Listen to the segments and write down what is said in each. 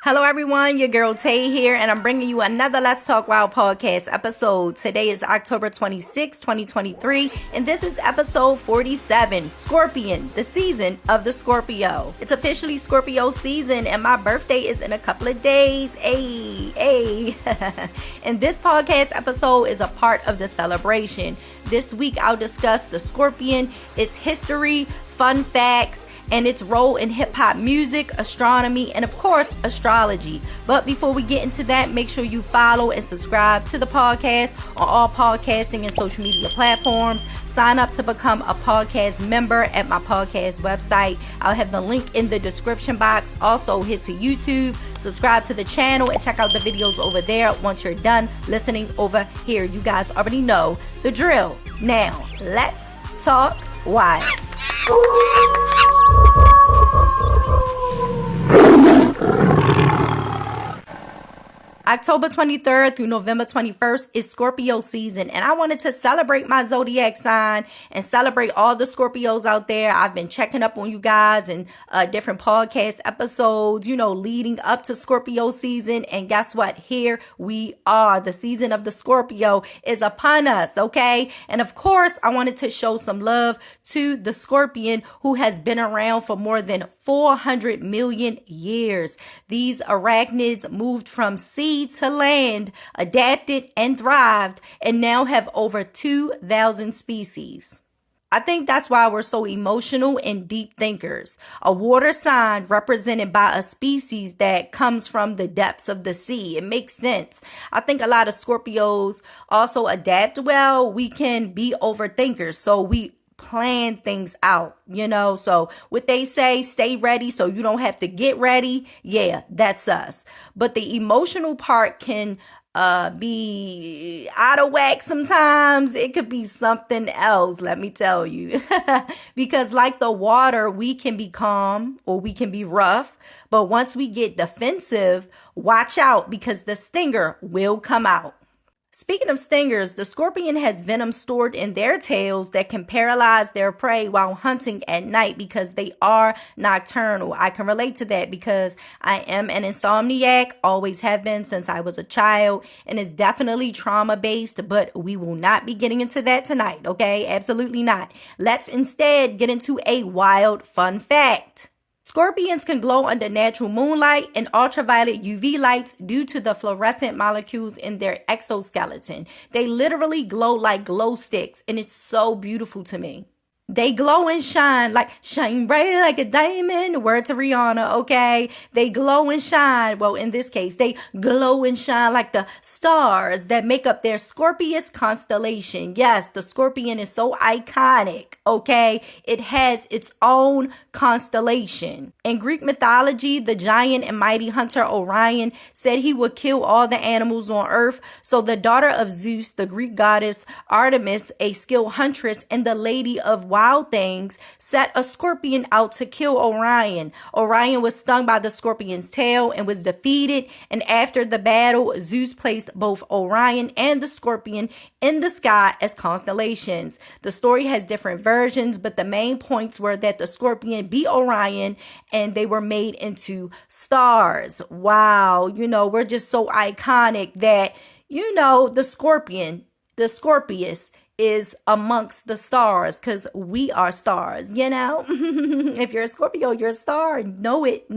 Hello everyone, your girl Tay here, and I'm bringing you another Let's Talk Wild podcast episode. Today is October 26, 2023, and this is episode 47, Scorpion, the season of the Scorpio. It's officially Scorpio season, and my birthday is in a couple of days. Hey. And this podcast episode is a part of the celebration. This week I'll discuss the Scorpion, its history, fun facts, and its role in hip-hop music, astronomy, and of course, astrology. But before we get into that, make sure you follow and subscribe to the podcast on all podcasting and social media platforms. Sign up to become a podcast member at my podcast website. I'll have the link in the description box. Also, hit to YouTube, subscribe to the channel, and check out the videos over there once you're done listening over here. You guys already know the drill. Now, let's talk wild. October 23rd through November 21st is Scorpio season, and I wanted to celebrate my Zodiac sign and celebrate all the Scorpios out there. I've been checking up on you guys and different podcast episodes, leading up to Scorpio season, and guess what? Here we are. The season of the Scorpio is upon us, okay? And of course, I wanted to show some love to the Scorpion, who has been around for more than 400 million years. These arachnids moved from sea to land, adapted and thrived, and now have over 2,000 species. I think that's why we're so emotional and deep thinkers. A water sign represented by a species that comes from the depths of the sea. It makes sense. I think a lot of Scorpios also adapt well. We can be overthinkers, so we plan things out, so what they say, stay ready so you don't have to get ready. Yeah, that's us. But the emotional part can be out of whack sometimes. It could be something else, let me tell you. Because like the water, we can be calm or we can be rough, but once we get defensive, watch out because the stinger will come out. Speaking of stingers, the scorpion has venom stored in their tails that can paralyze their prey while hunting at night because they are nocturnal. I can relate to that because I am an insomniac, always have been since I was a child, and it's definitely trauma-based, but we will not be getting into that tonight, okay? Absolutely not. Let's instead get into a wild fun fact. Scorpions can glow under natural moonlight and ultraviolet UV lights due to the fluorescent molecules in their exoskeleton. They literally glow like glow sticks, and it's so beautiful to me. They glow and shine bright like a diamond. Word to Rihanna, okay? They glow and shine. Well, in this case, they glow and shine like the stars that make up their Scorpius constellation. Yes, the Scorpion is so iconic, okay? It has its own constellation. In Greek mythology, the giant and mighty hunter Orion said he would kill all the animals on earth. So the daughter of Zeus, the Greek goddess Artemis, a skilled huntress and the lady of wild things, set a scorpion out to kill Orion. Orion was stung by the scorpion's tail and was defeated, and after the battle, Zeus placed both Orion and the scorpion in the sky as constellations. The story has different versions, but the main points were that the scorpion beat Orion and they were made into stars. Wow, we're just so iconic that, the scorpion, the Scorpius, is amongst the stars because we are stars, If you're a Scorpio, you're a star. Know it,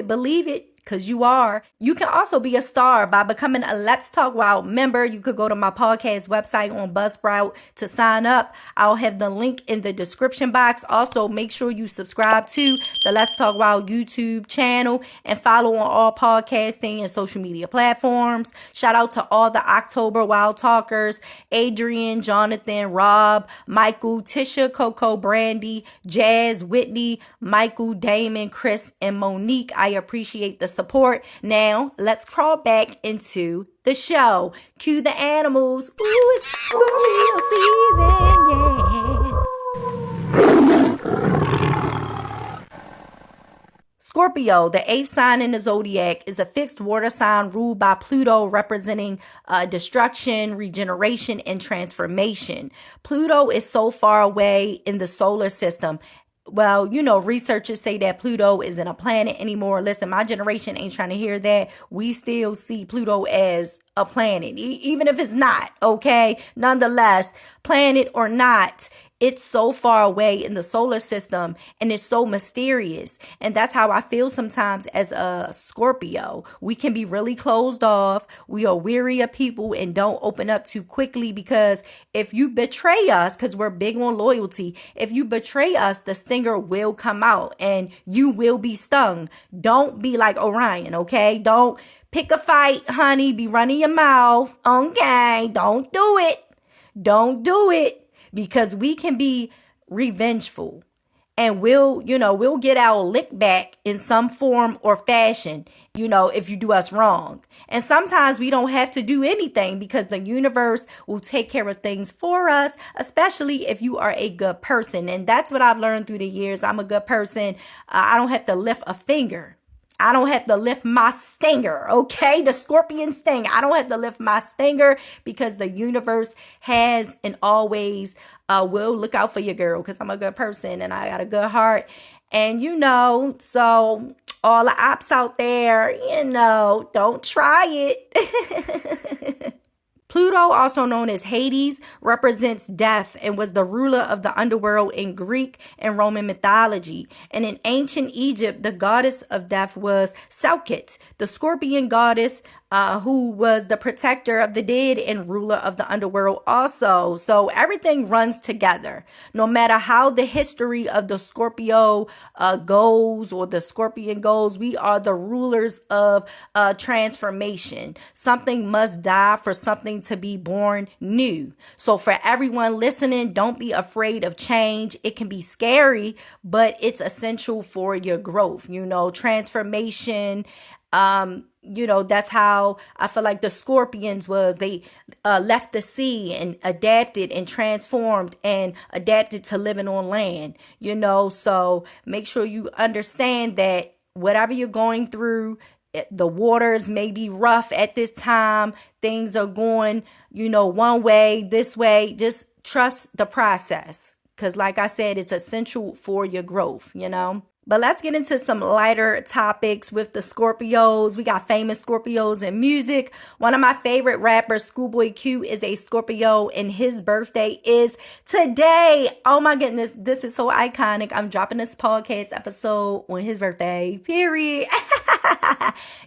believe it. Because you are. You can also be a star by becoming a Let's Talk Wild member. You could go to my podcast website on Buzzsprout to sign up. I'll have the link in the description box. Also, make sure you subscribe to the Let's Talk Wild YouTube channel and follow on all podcasting and social media platforms. Shout out to all the October Wild Talkers: Adrian, Jonathan, Rob, Michael, Tisha, Coco, Brandy, Jazz, Whitney, Michael, Damon, Chris, and Monique. I appreciate the support. Now, let's crawl back into the show. Cue the animals. Ooh, it's Scorpio season, yeah. Scorpio, the 8th sign in the zodiac, is a fixed water sign ruled by Pluto, representing destruction, regeneration, and transformation. Pluto is so far away in the solar system. well, researchers say that Pluto isn't a planet anymore. Listen, my generation ain't trying to hear that. We still see Pluto as a planet, even if it's not, okay? Nonetheless, planet or not, it's so far away in the solar system and it's so mysterious. And that's how I feel sometimes as a Scorpio. We can be really closed off. We are weary of people and don't open up too quickly, because if you betray us, because we're big on loyalty, if you betray us, the stinger will come out and you will be stung. Don't be like Orion, okay? Don't pick a fight, honey. Be running your mouth, okay? Don't do it. Don't do it. Because we can be revengeful and we'll get our lick back in some form or fashion, if you do us wrong. And sometimes we don't have to do anything, because the universe will take care of things for us, especially if you are a good person. And that's what I've learned through the years. I'm a good person. I don't have to lift a finger. I don't have to lift my stinger, okay? The scorpion sting. I don't have to lift my stinger, because the universe has and always will look out for your girl, because I'm a good person and I got a good heart. And, so all the ops out there, don't try it. Pluto, also known as Hades, represents death and was the ruler of the underworld in Greek and Roman mythology. And in ancient Egypt, the goddess of death was Selkit, the scorpion goddess, who was the protector of the dead and ruler of the underworld also. So everything runs together. No matter how the history of the Scorpio goes, or the scorpion goes, we are the rulers of transformation. Something must die for something to be born new. So for everyone listening, don't be afraid of change. It can be scary, but it's essential for your growth, transformation. That's how I feel like the scorpions was. They left the sea and adapted and transformed and adapted to living on land, so make sure you understand that whatever you're going through, the waters may be rough at this time. Things are going, one way, this way. Just trust the process, because like I said, it's essential for your growth, But let's get into some lighter topics with the Scorpios. We got famous Scorpios in music. One of my favorite rappers, Schoolboy Q, is a Scorpio, and his birthday is today. Oh my goodness, this is so iconic. I'm dropping this podcast episode on his birthday, period.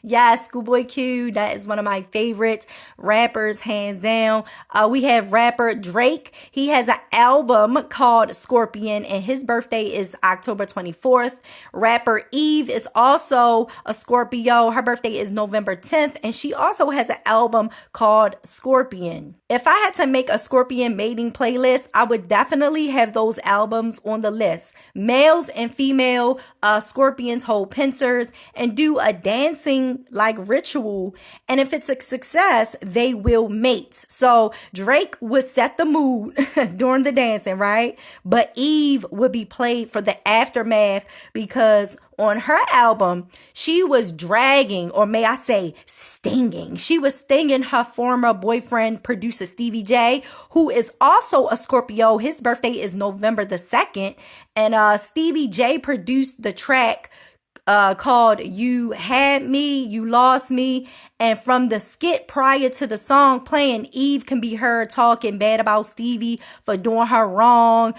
Yes, Schoolboy Q, that is one of my favorite rappers, hands down. We have rapper Drake. He has an album called Scorpion, and his birthday is October 24th. Rapper Eve is also a Scorpio. Her birthday is November 10th, and she also has an album called Scorpion. If I had to make a Scorpion mating playlist, I would definitely have those albums on the list. Males and female Scorpions hold pincers and do a dancing like ritual. And if it's a success, they will mate. So Drake would set the mood during the dancing, right? But Eve would be played for the aftermath, because on her album, she was dragging, or may I say stinging. She was stinging her former boyfriend, producer Stevie J, who is also a Scorpio. His birthday is November the 2nd. And Stevie J produced the track called You Had Me, You Lost Me. And from the skit prior to the song playing, Eve can be heard talking bad about Stevie for doing her wrong.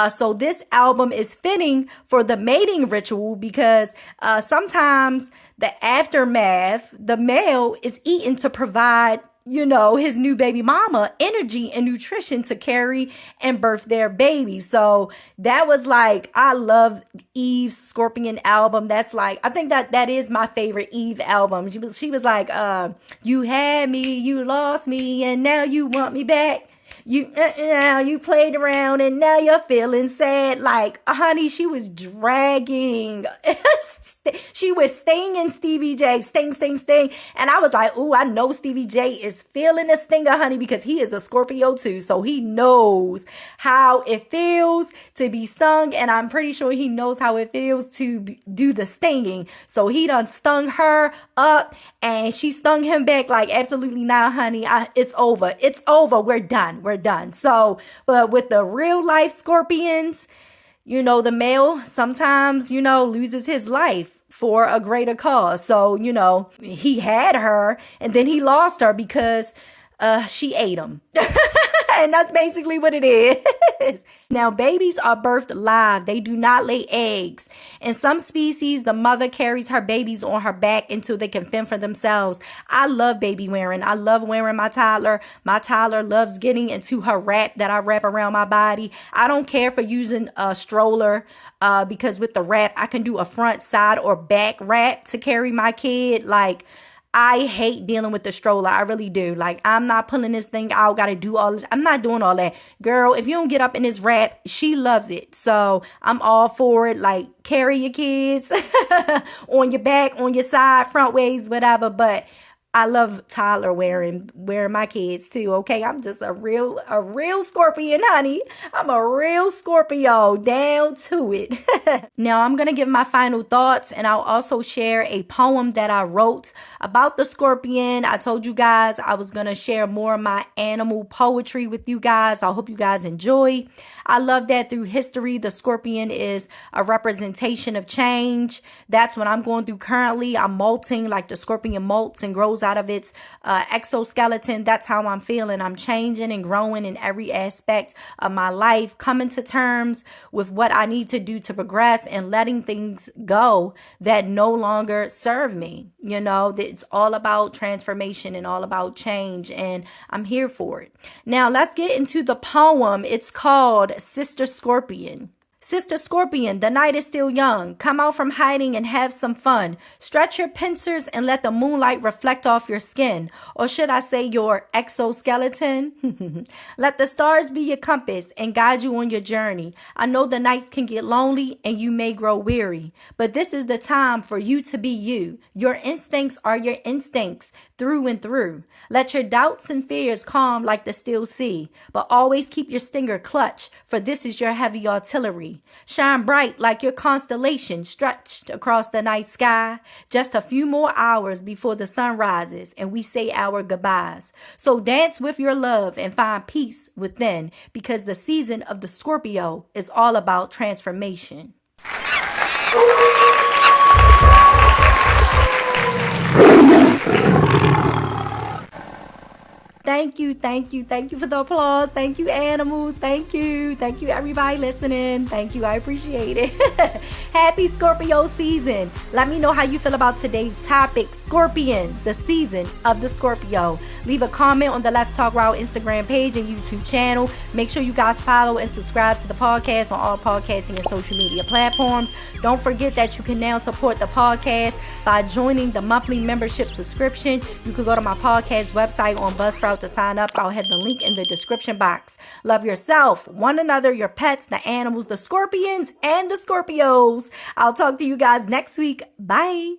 So this album is fitting for the mating ritual, because sometimes the aftermath, the male is eaten to provide his new baby mama energy and nutrition to carry and birth their baby. So that was like, I love Eve's Scorpion album. That's like, I think that is my favorite Eve album. She was like, you had me, you lost me, and now you want me back. You played around and now you're feeling sad. Like, honey, she was dragging. She was stinging Stevie J. Sting. And I was like, ooh, I know Stevie J is feeling the stinger, honey, because he is a Scorpio too. So he knows how it feels to be stung. And I'm pretty sure he knows how it feels to do the stinging. So he done stung her up and she stung him back like, absolutely not, honey. It's over. It's over. We're done. So, but with the real life Scorpions, the male sometimes, loses his life for a greater cause. So, he had her and then he lost her because she ate him. And that's basically what it is. Now, babies are birthed live. They do not lay eggs. In some species, the mother carries her babies on her back until they can fend for themselves. I love baby wearing. I love wearing my toddler. My toddler loves getting into her wrap that I wrap around my body. I don't care for using a stroller because with the wrap, I can do a front, side, or back wrap to carry my kid. Like, I hate dealing with the stroller. I really do. Like, I'm not pulling this thing out. Got to do all this. I'm not doing all that. Girl, if you don't get up in this wrap, she loves it. So I'm all for it. Like, carry your kids on your back, on your side, front ways, whatever. But I love toddler wearing my kids too. Okay, I'm just a real scorpion, honey. I'm a real Scorpio, down to it. Now I'm gonna give my final thoughts, and I'll also share a poem that I wrote about the scorpion. I told you guys I was gonna share more of my animal poetry with you guys. I hope you guys enjoy. I love that through history, the scorpion is a representation of change. That's what I'm going through currently. I'm molting, like the scorpion molts and grows out of its exoskeleton. That's how I'm feeling. I'm changing and growing in every aspect of my life, coming to terms with what I need to do to progress and letting things go that no longer serve me. It's all about transformation and all about change, and I'm here for it. Now let's get into the poem. It's called Sister Scorpion. Sister Scorpion, the night is still young. Come out from hiding and have some fun. Stretch your pincers and let the moonlight reflect off your skin. Or should I say your exoskeleton? Let the stars be your compass and guide you on your journey. I know the nights can get lonely and you may grow weary, but this is the time for you to be you. Your instincts are your instincts through and through. Let your doubts and fears calm like the still sea, but always keep your stinger clutched, for this is your heavy artillery. Shine bright like your constellation stretched across the night sky. Just a few more hours before the sun rises and we say our goodbyes. So dance with your love and find peace within, because the season of the Scorpio is all about transformation. Thank you for the applause. Thank you, animals. Thank you everybody listening. Thank you, I appreciate it. Happy Scorpio season. Let me know how you feel about today's topic, Scorpion, the season of the Scorpio. Leave a comment on the Let's Talk Raw Instagram page and YouTube channel. Make sure you guys follow and subscribe to the podcast on all podcasting and social media platforms. Don't forget that you can now support the podcast by joining the monthly membership subscription. You can go to my podcast website on Buzzsprout to sign up. I'll have the link in the description box. Love yourself, one another, your pets, the animals, the scorpions, and the Scorpios. I'll talk to you guys next week. Bye.